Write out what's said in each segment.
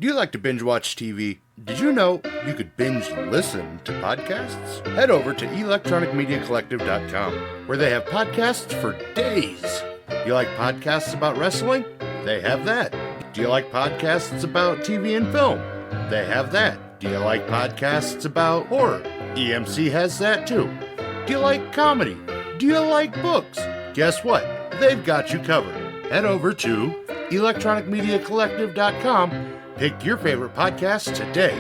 Do you like to binge watch TV? Did you know you could binge listen to podcasts? Head over to electronicmediacollective.com, where they have podcasts for days. You like podcasts about wrestling? They have that. Do you like podcasts about TV and film? They have that. Do you like podcasts about horror? EMC has that too. Do you like comedy? Do you like books? Guess what? They've got you covered. Head over to electronicmediacollective.com. Pick your favorite podcast today.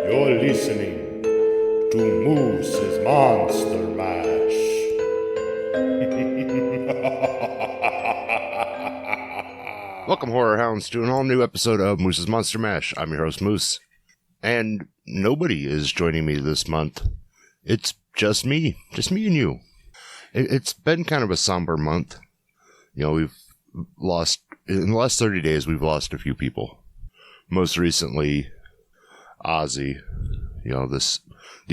You're listening to Moose's Monster Mash. Welcome, Horror Hounds, to an all-new episode of Moose's Monster Mash. I'm your host, Moose. And nobody is joining me this month. It's just me and you. It's been kind of a somber month. You know, we've lost, in the last 30 days, we've lost a few people. Most recently, Ozzy, you know, the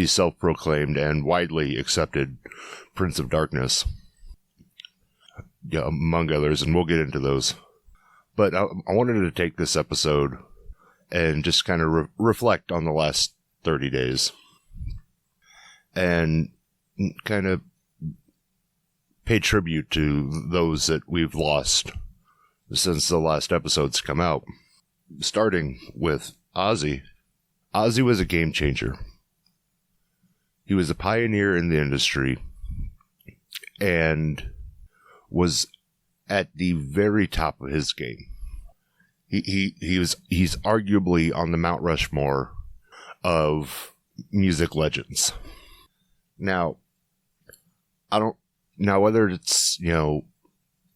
self-proclaimed and widely accepted Prince of Darkness, yeah, among others, and we'll get into those. But I wanted to take this episode and just kind of reflect on the last 30 days and kind of pay tribute to those that we've lost since the last episodes come out. Starting with Ozzy. Ozzy was a game changer. He was a pioneer in the industry and was at the very top of his game. He's arguably on the Mount Rushmore of music legends. Now, whether it's, you know,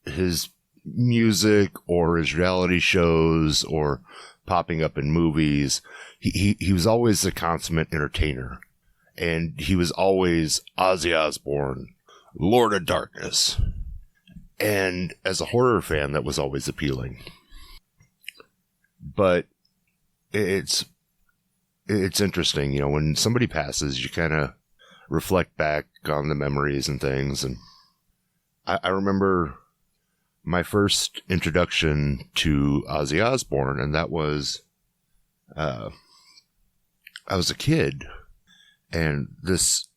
his music or his reality shows or popping up in movies, he was always a consummate entertainer. And he was always Ozzy Osbourne, Lord of Darkness. And as a horror fan, that was always appealing. But it's interesting, you know, when somebody passes, you kind of reflect back on the memories and things. And I remember my first introduction to Ozzy Osbourne, and that was, I was a kid, and this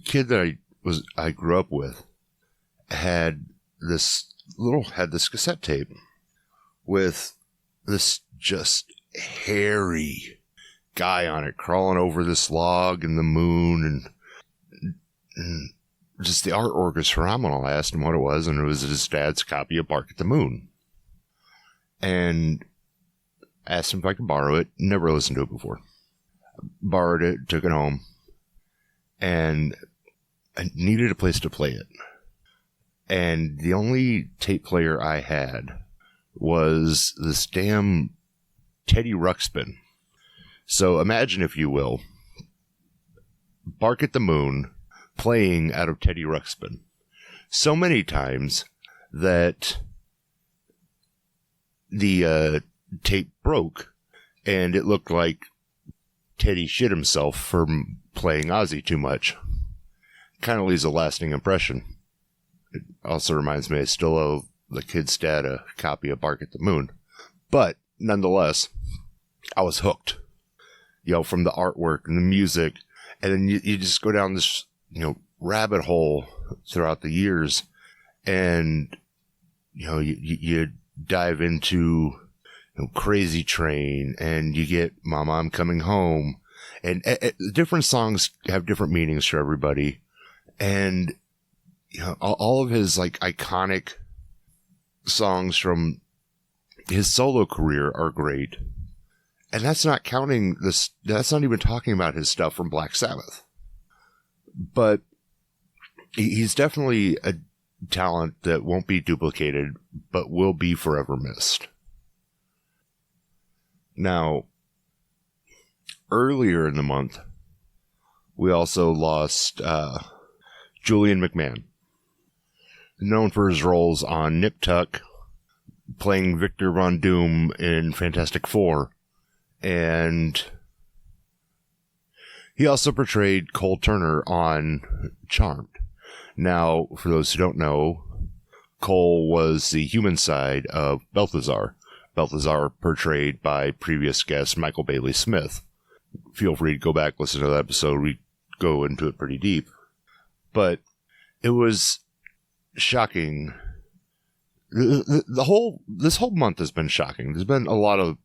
kid that I grew up with had this cassette tape with this just hairy guy on it crawling over this log in the moon, and just the artwork is phenomenal. I asked him what it was, and it was his dad's copy of Bark at the Moon. And asked him if I could borrow it. Never listened to it before. Borrowed it, took it home, and I needed a place to play it. And the only tape player I had was this damn Teddy Ruxpin. So imagine, if you will, Bark at the Moon playing out of Teddy Ruxpin so many times that the tape broke, and it looked like Teddy shit himself from playing Ozzy too much. Kind of leaves a lasting impression. It also reminds me I still owe the kid's dad a copy of Bark at the Moon. But nonetheless, I was hooked, you know, from the artwork and the music. And then you just go down this, you know, rabbit hole throughout the years. And, you know, you dive into, you know, Crazy Train, and you get Mama, I'm Coming Home. And different songs have different meanings for everybody. And, you know, all of his, like, iconic songs from his solo career are great. And that's not counting this, that's not even talking about his stuff from Black Sabbath. But he's definitely a talent that won't be duplicated, but will be forever missed. Now, earlier in the month, we also lost Julian McMahon, known for his roles on Nip Tuck, playing Victor Von Doom in Fantastic Four, And he also portrayed Cole Turner on Charmed. Now, for those who don't know, Cole was the human side of Balthazar. Balthazar portrayed by previous guest Michael Bailey Smith. Feel free to go back, listen to that episode. We go into it pretty deep. But it was shocking. This whole month has been shocking. There's been a lot of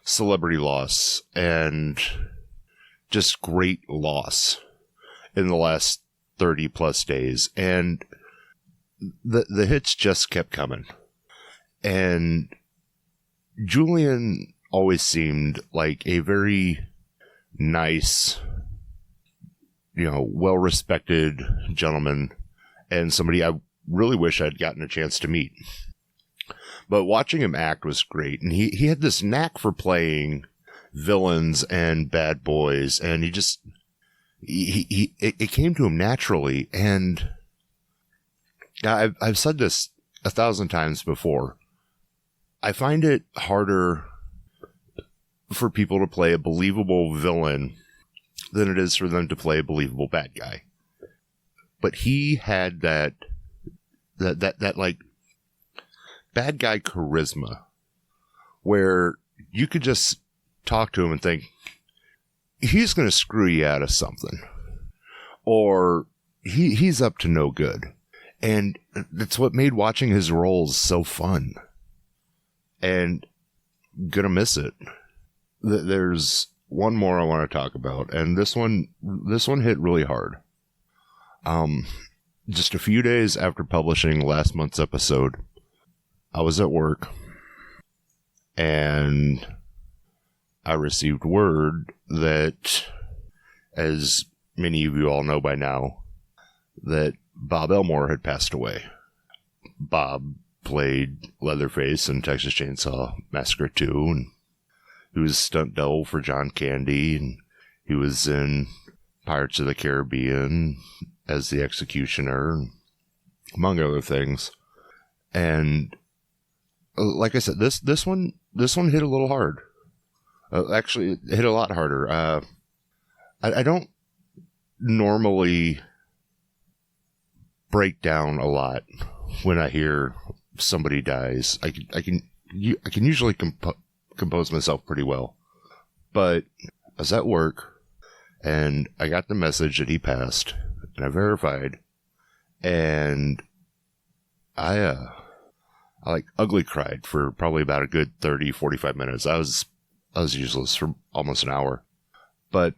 celebrity loss and just great loss in the last 30 plus days. And the hits just kept coming. And Julian always seemed like a very nice, well-respected gentleman, and somebody I really wish I'd gotten a chance to meet. But watching him act was great, and he had this knack for playing villains and bad boys, and it came to him naturally. And I've said this 1,000 times before. I find it harder for people to play a believable villain than it is for them to play a believable bad guy. But he had that like bad guy charisma where you could just talk to him and think he's going to screw you out of something, or he's up to no good. And that's what made watching his roles so fun. And gonna miss it. There's one more I want to talk about, and this one hit really hard. Just a few days after publishing last month's episode, I was at work, and I received word that, as many of you all know by now, that Bob Elmore had passed away. Bob played Leatherface in Texas Chainsaw Massacre 2, and he was stunt double for John Candy, and he was in Pirates of the Caribbean as the Executioner, among other things. And like I said, this one hit a little hard. Actually, it hit a lot harder. I don't normally break down a lot when I hear somebody dies. I can usually compose myself pretty well. But I was at work, and I got the message that he passed, and I verified, and I like ugly cried for probably about a good 30, 45 minutes. I was useless for almost an hour. But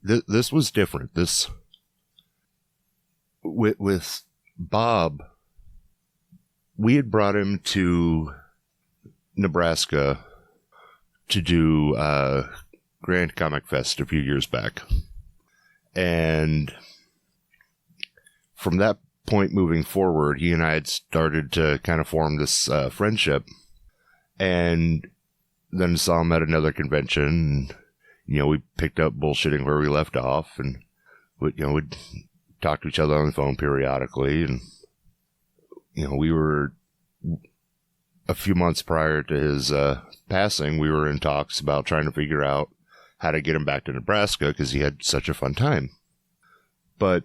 this was different. This with Bob, we had brought him to Nebraska to do Grand Comic Fest a few years back. And from that point moving forward, he and I had started to kind of form this friendship. And then saw him at another convention. And, we picked up bullshitting where we left off, and we'd talk to each other on the phone periodically. And we were a few months prior to his passing, we were in talks about trying to figure out how to get him back to Nebraska because he had such a fun time. But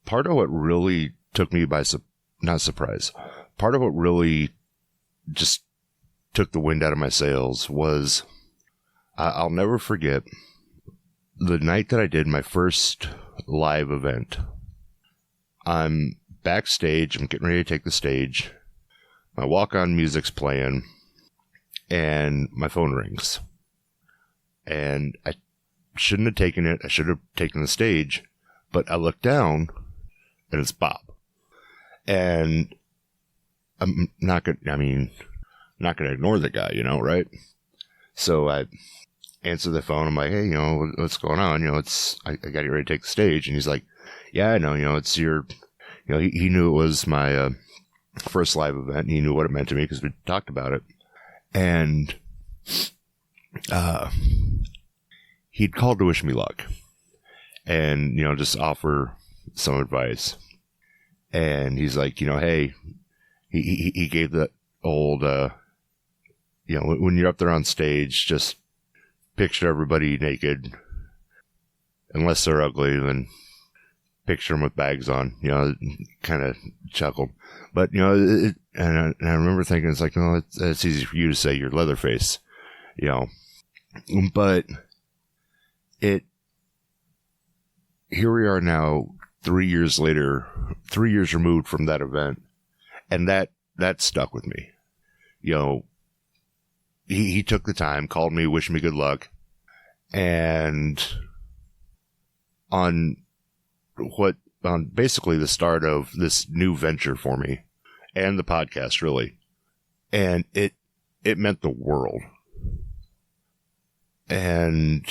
part of what really took me by not surprise, part of what really just took the wind out of my sails was I'll never forget the night that I did my first live event. I'm backstage, I'm getting ready to take the stage. My walk-on music's playing, and my phone rings. And I shouldn't have taken it. I should have taken the stage. But I look down, and it's Bob. And I'm not going to ignore the guy, right? So I answer the phone. I'm like, hey, what's going on? I got to get ready to take the stage. And he's like, yeah, I know, it's your, he knew it was my first live event. And he knew what it meant to me because we talked about it. And he'd called to wish me luck and, just offer some advice. And he's like, hey, he gave that old when you're up there on stage, just picture everybody naked. Unless they're ugly, then picture them with bags on. Kind of chuckled. But, and I remember thinking, it's like, no, it's easy for you to say, you're Leatherface. But here we are now, 3 years later, 3 years removed from that event, and that stuck with me. He took the time, called me, wished me good luck, and on basically the start of this new venture for me and the podcast, really. And it meant the world. And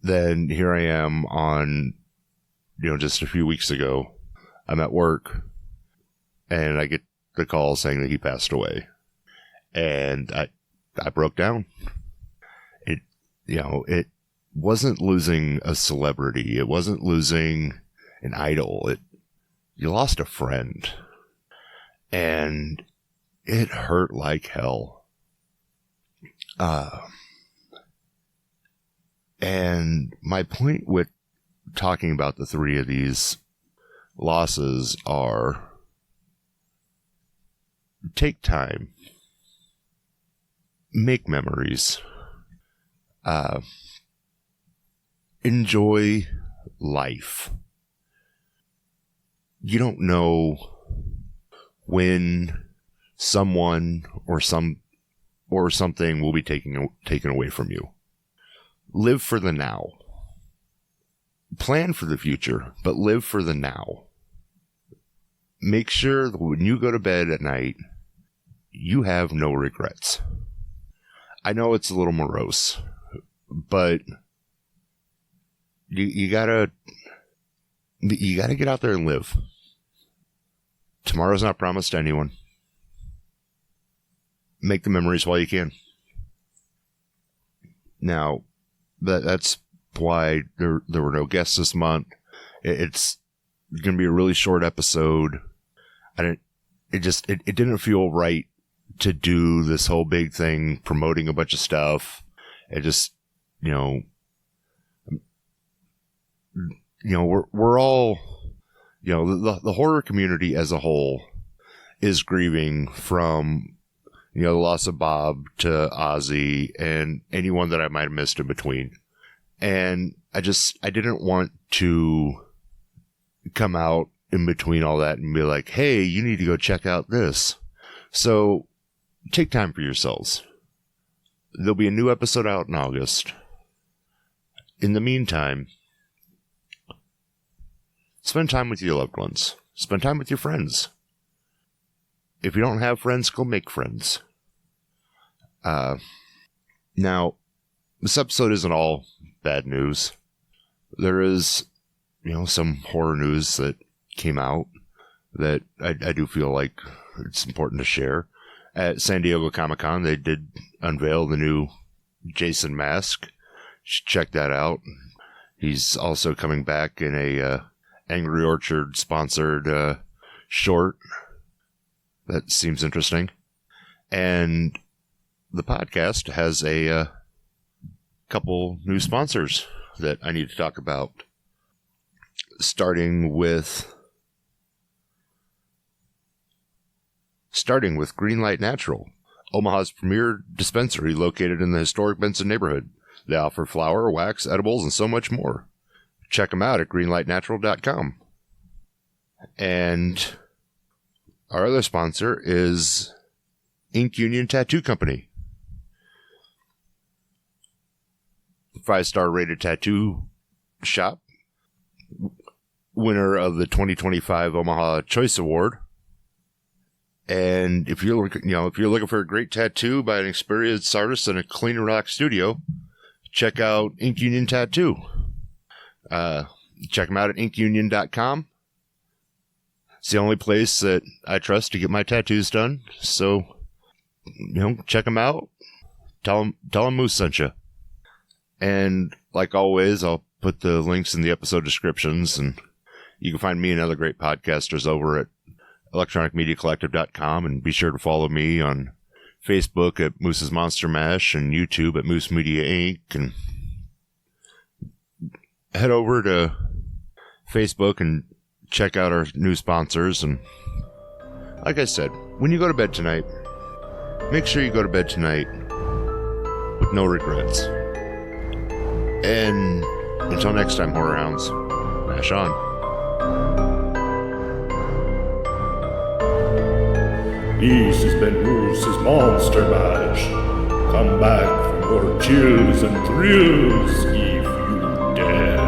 then here I am on, just a few weeks ago, I'm at work and I get the call saying that he passed away. And I broke down. It wasn't losing a celebrity. It wasn't losing an idol. You lost a friend. And it hurt like hell. And my point with talking about the three of these losses are, take time. Make memories. Enjoy life. You don't know when someone or something will be taken away from you. Live for the now. Plan for the future, but live for the now. Make sure that when you go to bed at night, you have no regrets. I know it's a little morose, but you gotta get out there and live. Tomorrow's not promised to anyone. Make the memories while you can. Now, that's why there were no guests this month. It's going to be a really short episode. It didn't feel right to do this whole big thing, promoting a bunch of stuff. It just, we're all, the horror community as a whole is grieving from, the loss of Bob to Ozzy and anyone that I might have missed in between. And I didn't want to come out in between all that and be like, hey, you need to go check out this. So take time for yourselves. There'll be a new episode out in August. In the meantime, spend time with your loved ones. Spend time with your friends. If you don't have friends, go make friends. Now, this episode isn't all bad news. There is, some horror news that came out that I do feel like it's important to share. At San Diego Comic-Con, they did unveil the new Jason mask. You should check that out. He's also coming back in a Angry Orchard sponsored short. That seems interesting. And the podcast has a couple new sponsors that I need to talk about. Starting with GREENLIGHT Natural, Omaha's premier dispensary located in the historic Benson neighborhood. They offer flower, wax, edibles, and so much more. Check them out at greenlightnatural.com. And our other sponsor is Ink Union Tattoo Company. 5-star rated tattoo shop. Winner of the 2025 Omaha Choice Award. And if you're looking for a great tattoo by an experienced artist in a clean and relaxed studio, check out Ink Union Tattoo. Check them out at inkunion.com. It's the only place that I trust to get my tattoos done. So, check them out. Tell them Moose sent you. And like always, I'll put the links in the episode descriptions, and you can find me and other great podcasters over at electronicmediacollective.com, and be sure to follow me on Facebook at Moose's Monster Mash and YouTube at Moose Media Inc. And head over to Facebook and check out our new sponsors. And like I said, when you go to bed tonight, make sure you go to bed tonight with no regrets. And until next time, Horror Hounds, mash on. This has been Moose's Monster Mash. Come back for more chills and thrills if you dare.